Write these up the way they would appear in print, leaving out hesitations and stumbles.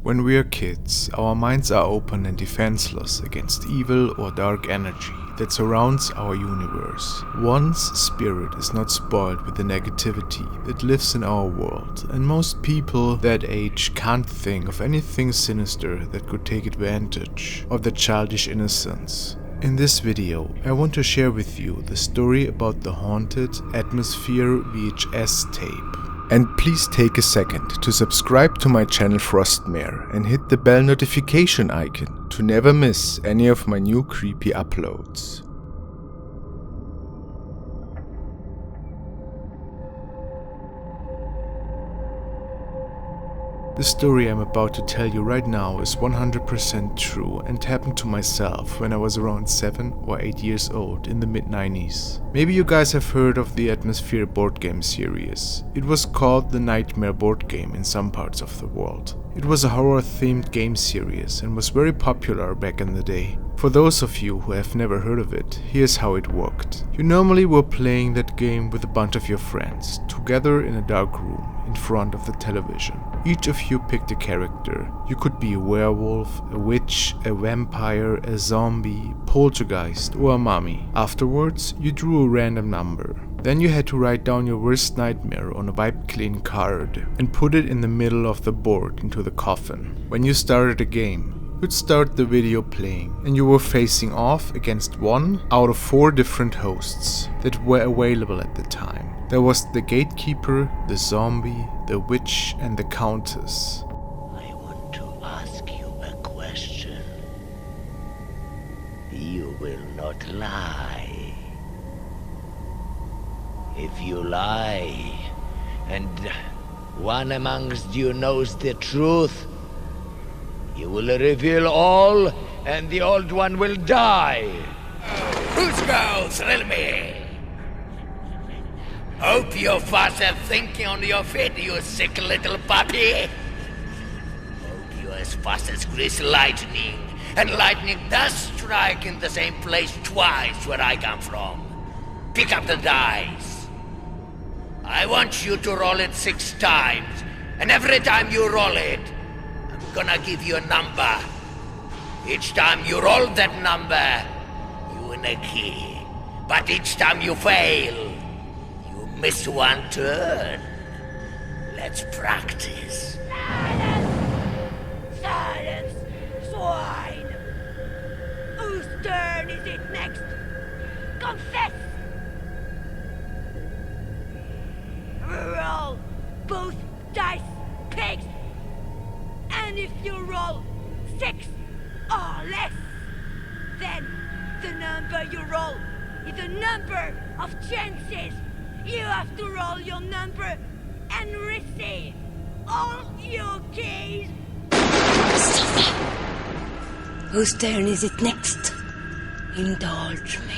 When we are kids, our minds are open and defenseless against evil or dark energy that surrounds our universe. One's spirit is not spoiled with the negativity that lives in our world, and most people that age can't think of anything sinister that could take advantage of their childish innocence. In this video, I want to share with you the story about the haunted Nightmare VHS tape. And please take a second to subscribe to my channel Frostmare and hit the bell notification icon to never miss any of my new creepy uploads. The story I'm about to tell you right now is 100% true and happened to myself when I was around 7 or 8 years old in the mid-90s. Maybe you guys have heard of the Atmosphere board game series. It was called the Nightmare board game in some parts of the world. It was a horror-themed game series and was very popular back in the day. For those of you who have never heard of it, here's how it worked. You normally were playing that game with a bunch of your friends, together in a dark room in front of the television. Each of you picked a character. You could be a werewolf, a witch, a vampire, a zombie, poltergeist, or a mummy. Afterwards, you drew a random number. Then you had to write down your worst nightmare on a wipe-clean card and put it in the middle of the board into the coffin. When you started the game, you'd start the video playing, and you were facing off against one out of 4 different hosts that were available at the time. There was the gatekeeper, the zombie, the witch, and the countess. I want to ask you a question. You will not lie. If you lie, and one amongst you knows the truth, you will reveal all, and the old one will die. Who's go? Thrill me. Hope you're faster thinking on your feet, you sick little puppy. Hope you're as fast as grease lightning, and lightning does strike in the same place twice where I come from. Pick up the dice. I want you to roll it 6 times, and every time you roll it, I'm gonna give you a number. Each time you roll that number, you win a key. But each time you fail, you miss one turn. Let's practice. Silence! Silence, swine! Whose turn is it next? Confess! Roll both dice, pigs! And if you roll 6 or less, then the number you roll is the number of chances. You have to roll your number and receive all your keys. Whose turn is it next? Indulge me.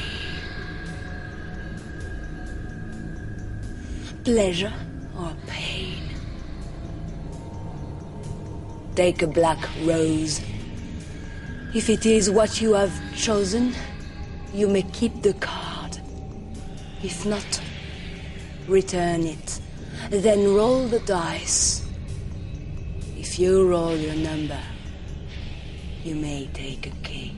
Pleasure or pain? Take a black rose. If it is what you have chosen, you may keep the card. If not, return it. Then roll the dice. If you roll your number, you may take a key.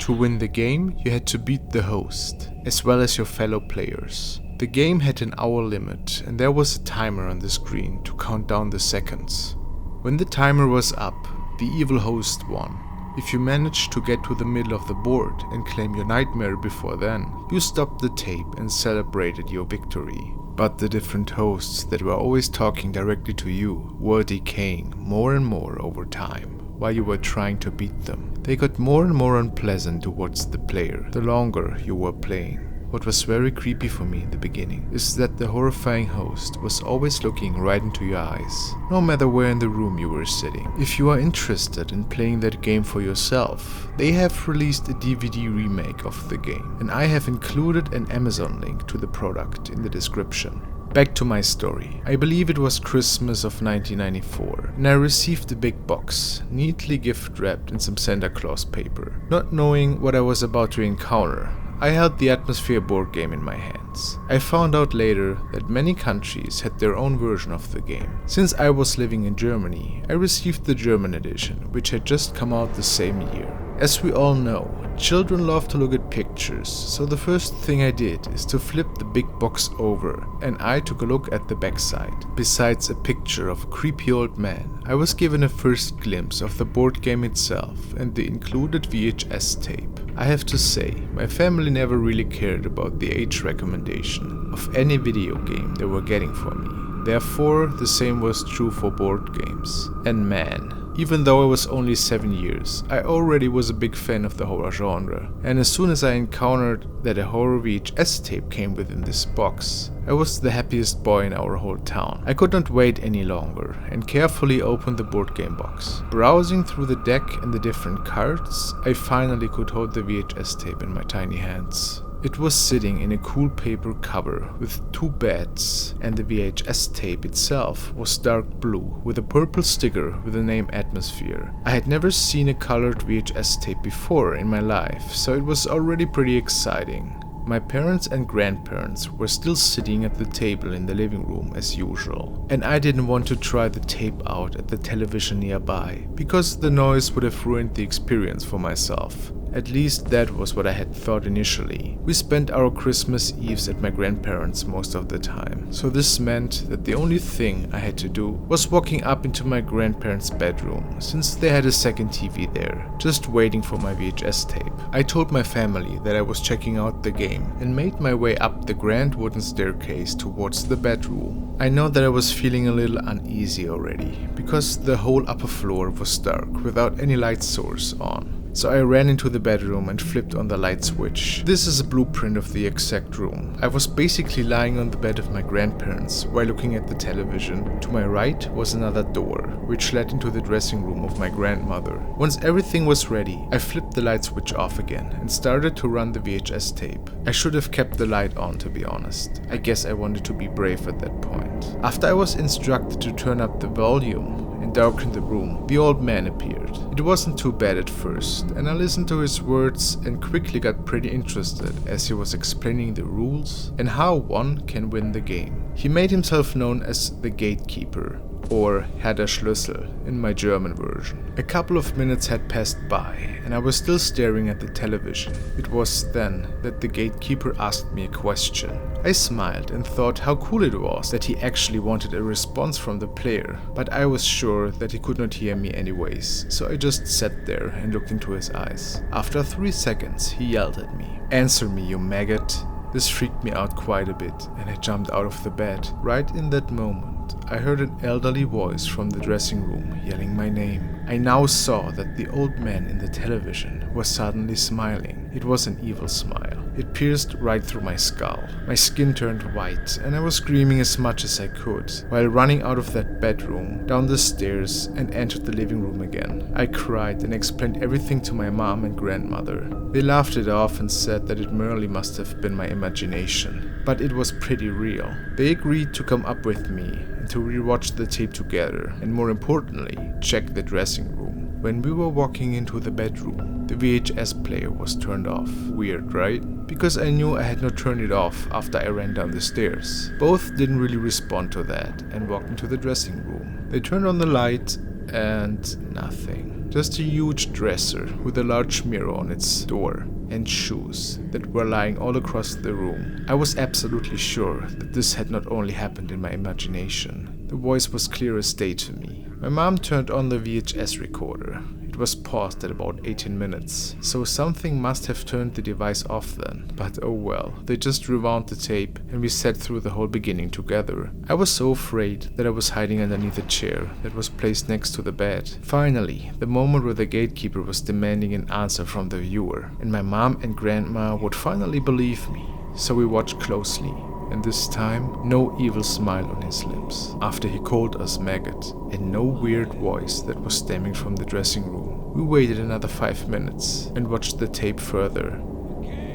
To win the game, you had to beat the host, as well as your fellow players. The game had an hour limit, and there was a timer on the screen to count down the seconds. When the timer was up, the evil host won. If you managed to get to the middle of the board and claim your nightmare before then, you stopped the tape and celebrated your victory. But the different hosts that were always talking directly to you were decaying more and more over time. While you were trying to beat them, they got more and more unpleasant towards the player the longer you were playing. What was very creepy for me in the beginning is that the horrifying host was always looking right into your eyes, no matter where in the room you were sitting. If you are interested in playing that game for yourself, they have released a DVD remake of the game, and I have included an Amazon link to the product in the description. Back to my story. I believe it was Christmas of 1994, and I received a big box, neatly gift wrapped in some Santa Claus paper. Not knowing what I was about to encounter, I held the Atmosphere board game in my hands. I found out later that many countries had their own version of the game. Since I was living in Germany, I received the German edition, which had just come out the same year. As we all know, children love to look at pictures, so the first thing I did is to flip the big box over, and I took a look at the backside. Besides a picture of a creepy old man, I was given a first glimpse of the board game itself and the included VHS tape. I have to say, my family never really cared about the age recommendation of any video game they were getting for me. Therefore, the same was true for board games. And man, even though I was only 7 years, I already was a big fan of the horror genre, and as soon as I encountered that a horror VHS tape came within this box, I was the happiest boy in our whole town. I could not wait any longer and carefully opened the board game box. Browsing through the deck and the different cards, I finally could hold the VHS tape in my tiny hands. It was sitting in a cool paper cover with 2 beds, and the VHS tape itself was dark blue with a purple sticker with the name Atmosphere. I had never seen a colored VHS tape before in my life, so it was already pretty exciting. My parents and grandparents were still sitting at the table in the living room as usual, and I didn't want to try the tape out at the television nearby, because the noise would have ruined the experience for myself. At least that was what I had thought initially. We spent our Christmas Eves at my grandparents' most of the time, so this meant that the only thing I had to do was walking up into my grandparents' bedroom, since they had a second TV there, just waiting for my VHS tape. I told my family that I was checking out the game and made my way up the grand wooden staircase towards the bedroom. I know that I was feeling a little uneasy already, because the whole upper floor was dark without any light source on. So I ran into the bedroom and flipped on the light switch. This is a blueprint of the exact room. I was basically lying on the bed of my grandparents while looking at the television. To my right was another door, which led into the dressing room of my grandmother. Once everything was ready, I flipped the light switch off again and started to run the VHS tape. I should have kept the light on, to be honest. I guess I wanted to be brave at that point. After I was instructed to turn up the volume and darken the room, the old man appeared. It wasn't too bad at first, and I listened to his words and quickly got pretty interested as he was explaining the rules and how one can win the game. He made himself known as the Gatekeeper, or Herr der Schlüssel in my German version. A couple of minutes had passed by, and I was still staring at the television. It was then that the Gatekeeper asked me a question. I smiled and thought how cool it was that he actually wanted a response from the player, but I was sure that he could not hear me anyways, so I just sat there and looked into his eyes. After 3 seconds, he yelled at me, "Answer me, you maggot." This freaked me out quite a bit, and I jumped out of the bed. Right in that moment, I heard an elderly voice from the dressing room yelling my name. I now saw that the old man in the television was suddenly smiling. It was an evil smile. It pierced right through my skull. My skin turned white, and I was screaming as much as I could, while running out of that bedroom, down the stairs, and entered the living room again. I cried and explained everything to my mom and grandmother. They laughed it off and said that it merely must have been my imagination, but it was pretty real. They agreed to come up with me and to rewatch the tape together, and more importantly, check the dressing room. When we were walking into the bedroom, the VHS player was turned off. Weird, right? Because I knew I had not turned it off after I ran down the stairs. Both didn't really respond to that and walked into the dressing room. They turned on the light and nothing. Just a huge dresser with a large mirror on its door and shoes that were lying all across the room. I was absolutely sure that this had not only happened in my imagination. The voice was clear as day to me. My mom turned on the VHS recorder. It was paused at about 18 minutes, so something must have turned the device off then. But oh well, they just rewound the tape and we sat through the whole beginning together. I was so afraid that I was hiding underneath a chair that was placed next to the bed. Finally, the moment where the Gatekeeper was demanding an answer from the viewer, and my mom and grandma would finally believe me. So we watched closely. And this time, no evil smile on his lips after he called us maggot, and no weird voice that was stemming from the dressing room. We waited another 5 minutes and watched the tape further.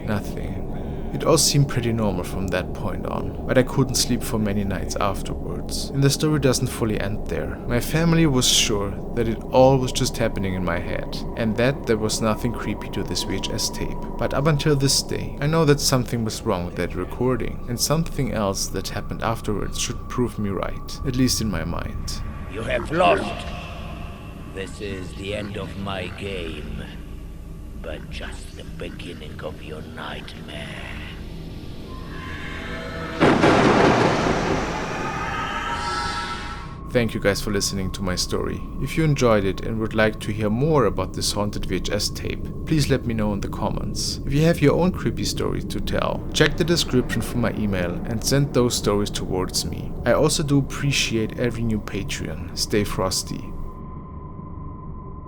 Nothing. It all seemed pretty normal from that point on, but I couldn't sleep for many nights afterwards. And the story doesn't fully end there. My family was sure that it all was just happening in my head, and that there was nothing creepy to this VHS tape. But up until this day, I know that something was wrong with that recording, and something else that happened afterwards should prove me right, at least in my mind. You have lost. This is the end of my game, but just the beginning of your nightmare. Thank you guys for listening to my story. If you enjoyed it and would like to hear more about this haunted VHS tape, please let me know in the comments. If you have your own creepy story to tell, check the description for my email and send those stories towards me. I also do appreciate every new Patreon. Stay frosty.